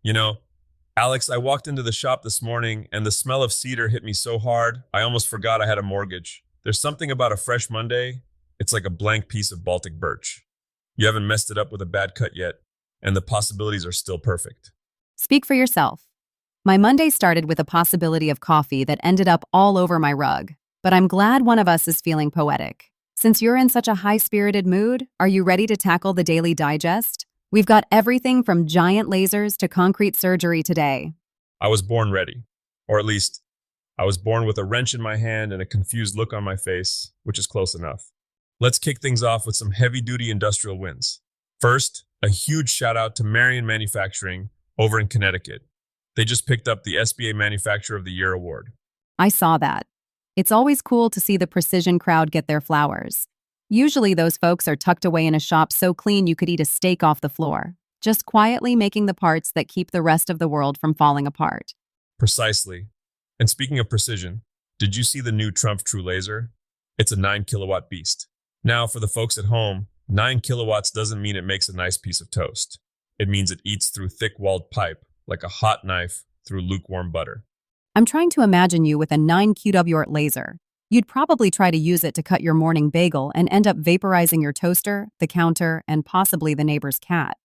You know, Alex, I walked into the shop this morning and the smell of cedar hit me so hard, I almost forgot I had a mortgage. There's something about a fresh Monday, it's like a blank piece of Baltic birch. You haven't messed it up with a bad cut yet, and the possibilities are still perfect. Speak for yourself. My Monday started with a possibility of coffee that ended up all over my rug, but I'm glad one of us is feeling poetic. Since you're in such a high-spirited mood, are you ready to tackle the daily digest? We've got everything from giant lasers to concrete surgery today. I was born ready, or at least, I was born with a wrench in my hand and a confused look on my face, which is close enough. Let's kick things off with some heavy-duty industrial wins. First, a huge shout out to Marion Manufacturing over in Connecticut. They just picked up the SBA Manufacturer of the Year award. I saw that. It's always cool to see the precision crowd get their flowers. Usually those folks are tucked away in a shop so clean you could eat a steak off the floor, just quietly making the parts that keep the rest of the world from falling apart. Precisely. And speaking of precision, did you see the new Trump True Laser? It's a 9 kilowatt beast. Now, for the folks at home, 9 kilowatts doesn't mean it makes a nice piece of toast. It means it eats through thick-walled pipe, like a hot knife through lukewarm butter. I'm trying to imagine you with a 9 kW laser. You'd probably try to use it to cut your morning bagel and end up vaporizing your toaster, the counter, and possibly the neighbor's cat.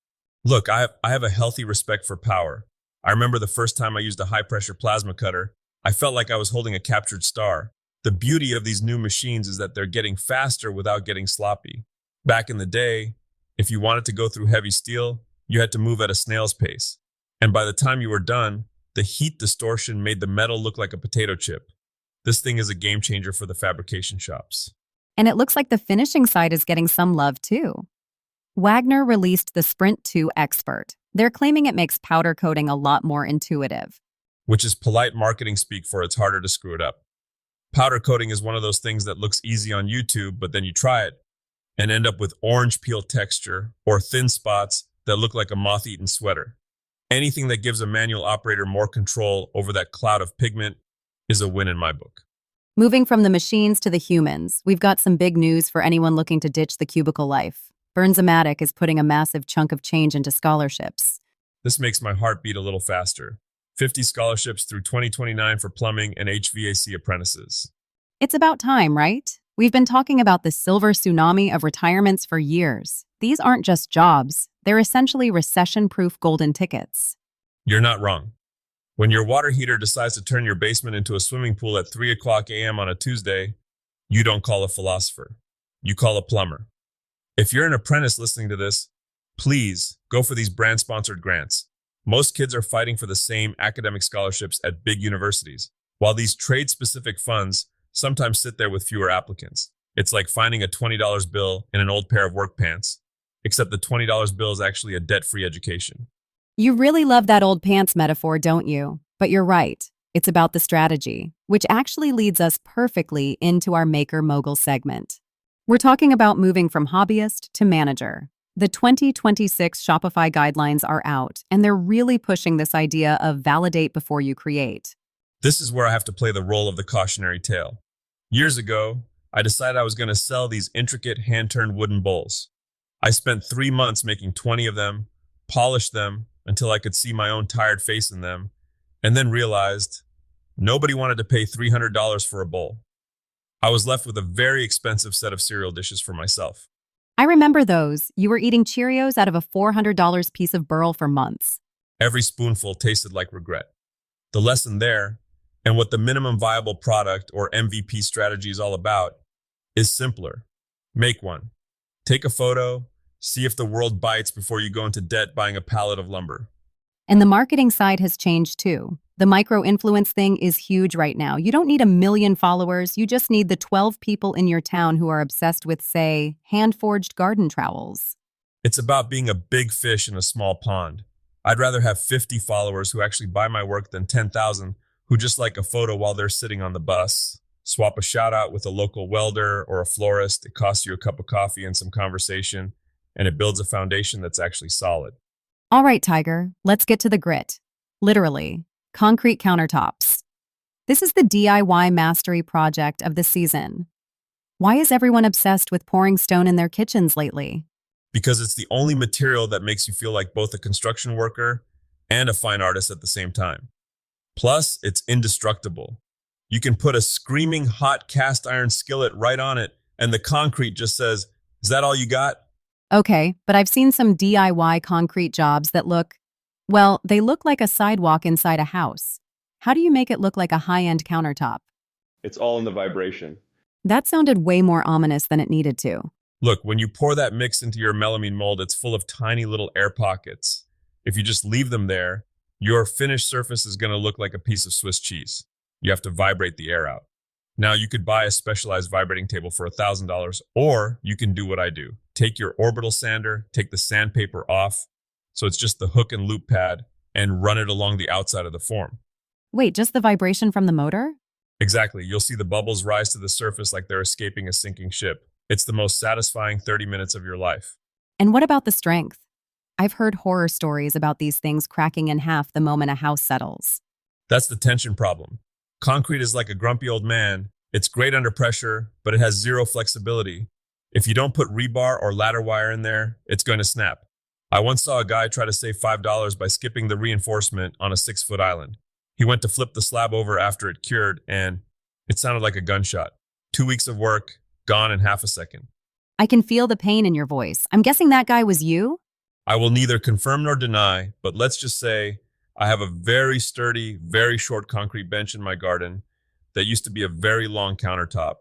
Look, I have a healthy respect for power. I remember the first time I used a high-pressure plasma cutter, I felt like I was holding a captured star. The beauty of these new machines is that they're getting faster without getting sloppy. Back in the day, if you wanted to go through heavy steel, you had to move at a snail's pace. And by the time you were done, the heat distortion made the metal look like a potato chip. This thing is a game changer for the fabrication shops. And it looks like the finishing side is getting some love too. Wagner released the Sprint 2 Expert. They're claiming it makes powder coating a lot more intuitive. Which is polite marketing speak for it's harder to screw it up. Powder coating is one of those things that looks easy on YouTube, but then you try it and end up with orange peel texture or thin spots that look like a moth-eaten sweater. Anything that gives a manual operator more control over that cloud of pigment is a win in my book. Moving from the machines to the humans, we've got some big news for anyone looking to ditch the cubicle life. Burns-O-Matic is putting a massive chunk of change into scholarships. This makes my heart beat a little faster. 50 scholarships through 2029 for plumbing and HVAC apprentices. It's about time, right? We've been talking about the silver tsunami of retirements for years. These aren't just jobs. They're essentially recession-proof golden tickets. You're not wrong. When your water heater decides to turn your basement into a swimming pool at 3 o'clock a.m. on a Tuesday, you don't call a philosopher. You call a plumber. If you're an apprentice listening to this, please go for these brand-sponsored grants. Most kids are fighting for the same academic scholarships at big universities, while these trade-specific funds sometimes sit there with fewer applicants. It's like finding a $20 bill in an old pair of work pants, except the $20 bill is actually a debt-free education. You really love that old pants metaphor, don't you? But you're right. It's about the strategy, which actually leads us perfectly into our Maker Mogul segment. We're talking about moving from hobbyist to manager. The 2026 Shopify guidelines are out, and they're really pushing this idea of validate before you create. This is where I have to play the role of the cautionary tale. Years ago, I decided I was going to sell these intricate hand-turned wooden bowls. I spent 3 months making 20 of them, polished them until I could see my own tired face in them, and then realized nobody wanted to pay $300 for a bowl. I was left with a very expensive set of cereal dishes for myself. I remember those. You were eating Cheerios out of a $400 piece of burl for months. Every spoonful tasted like regret. The lesson there, and what the minimum viable product or MVP strategy is all about, is simpler. Make one. Take a photo, see if the world bites before you go into debt buying a pallet of lumber. And the marketing side has changed too. The micro-influence thing is huge right now. You don't need 1 million followers. You just need the 12 people in your town who are obsessed with, say, hand-forged garden trowels. It's about being a big fish in a small pond. I'd rather have 50 followers who actually buy my work than 10,000 who just like a photo while they're sitting on the bus. Swap a shout out with a local welder or a florist. It costs you a cup of coffee and some conversation, and it builds a foundation that's actually solid. All right, Tiger, let's get to the grit. Literally, concrete countertops. This is the DIY mastery project of the season. Why is everyone obsessed with pouring stone in their kitchens lately? Because it's the only material that makes you feel like both a construction worker and a fine artist at the same time. Plus, it's indestructible. You can put a screaming hot cast iron skillet right on it, and the concrete just says, "Is that all you got?" Okay, but I've seen some DIY concrete jobs that well, they look like a sidewalk inside a house. How do you make it look like a high-end countertop? It's all in the vibration. That sounded way more ominous than it needed to. Look, when you pour that mix into your melamine mold, it's full of tiny little air pockets. If you just leave them there, your finished surface is going to look like a piece of Swiss cheese. You have to vibrate the air out. Now, you could buy a specialized vibrating table for $1,000, or you can do what I do. Take your orbital sander, take the sandpaper off, so it's just the hook and loop pad, and run it along the outside of the form. Wait, just the vibration from the motor? Exactly. You'll see the bubbles rise to the surface like they're escaping a sinking ship. It's the most satisfying 30 minutes of your life. And what about the strength? I've heard horror stories about these things cracking in half the moment a house settles. That's the tension problem. Concrete is like a grumpy old man. It's great under pressure, but it has zero flexibility. If you don't put rebar or ladder wire in there, it's going to snap. I once saw a guy try to save $5 by skipping the reinforcement on a 6-foot island. He went to flip the slab over after it cured, and it sounded like a gunshot. 2 weeks of work, gone in half a second. I can feel the pain in your voice. I'm guessing that guy was you? I will neither confirm nor deny, but let's just say I have a very sturdy, very short concrete bench in my garden that used to be a very long countertop.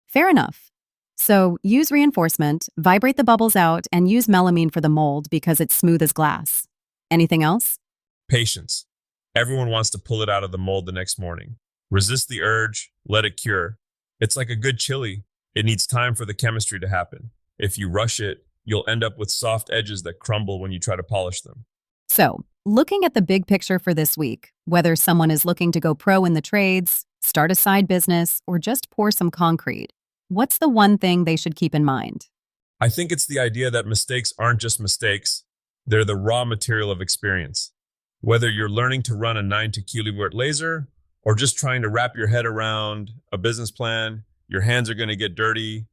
Fair enough. So use reinforcement, vibrate the bubbles out, and use melamine for the mold because it's smooth as glass. Anything else? Patience. Everyone wants to pull it out of the mold the next morning. Resist the urge, let it cure. It's like a good chili. It needs time for the chemistry to happen. If you rush it, you'll end up with soft edges that crumble when you try to polish them. So, looking at the big picture for this week, whether someone is looking to go pro in the trades, start a side business, or just pour some concrete, what's the one thing they should keep in mind? I think it's the idea that mistakes aren't just mistakes, they're the raw material of experience. Whether you're learning to run a 9 kilowatt laser or just trying to wrap your head around a business plan, your hands are going to get dirty,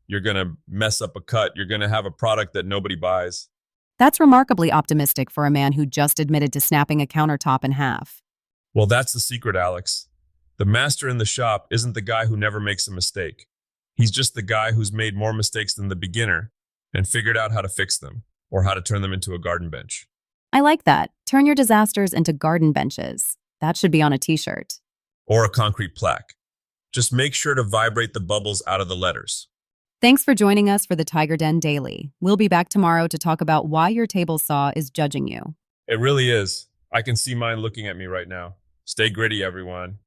you're going to mess up a cut, you're going to have a product that nobody buys. That's remarkably optimistic for a man who just admitted to snapping a countertop in half. Well, that's the secret, Alex. The master in the shop isn't the guy who never makes a mistake. He's just the guy who's made more mistakes than the beginner and figured out how to fix them or how to turn them into a garden bench. I like that. Turn your disasters into garden benches. That should be on a t-shirt. Or a concrete plaque. Just make sure to vibrate the bubbles out of the letters. Thanks for joining us for the TigerDen Daily. We'll be back tomorrow to talk about why your table saw is judging you. It really is. I can see mine looking at me right now. Stay gritty, everyone.